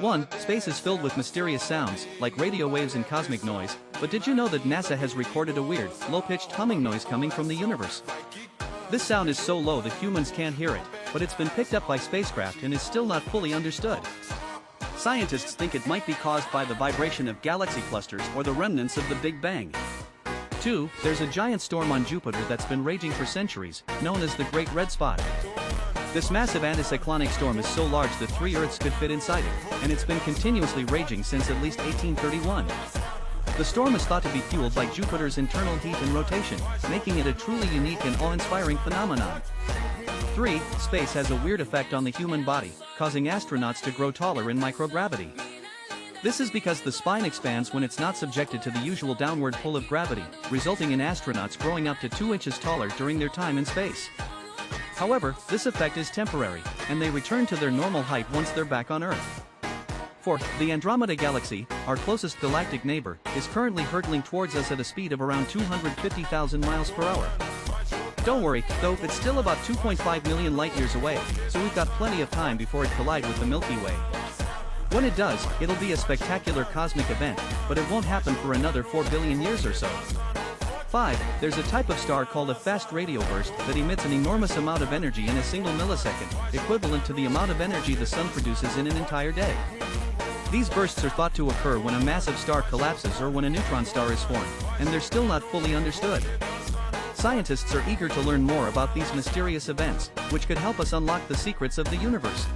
1. Space is filled with mysterious sounds, like radio waves and cosmic noise, but did you know that NASA has recorded a weird, low-pitched humming noise coming from the universe? This sound is so low that humans can't hear it, but it's been picked up by spacecraft and is still not fully understood. Scientists think it might be caused by the vibration of galaxy clusters or the remnants of the Big Bang. 2. There's a giant storm on Jupiter that's been raging for centuries, known as the Great Red Spot. This massive anticyclonic storm is so large that 3 Earths could fit inside it, and it's been continuously raging since at least 1831. The storm is thought to be fueled by Jupiter's internal heat and rotation, making it a truly unique and awe-inspiring phenomenon. 3. Space has a weird effect on the human body, causing astronauts to grow taller in microgravity. This is because the spine expands when it's not subjected to the usual downward pull of gravity, resulting in astronauts growing up to 2 inches taller during their time in space. However, this effect is temporary, and they return to their normal height once they're back on Earth. 4th, the Andromeda Galaxy, our closest galactic neighbor, is currently hurtling towards us at a speed of around 250,000 miles per hour. Don't worry, though, it's still about 2.5 million light-years away, so we've got plenty of time before it collides with the Milky Way. When it does, it'll be a spectacular cosmic event, but it won't happen for another 4 billion years or so. 5. There's a type of star called a fast radio burst that emits an enormous amount of energy in a single millisecond, equivalent to the amount of energy the sun produces in an entire day. These bursts are thought to occur when a massive star collapses or when a neutron star is formed, and they're still not fully understood. Scientists are eager to learn more about these mysterious events, which could help us unlock the secrets of the universe.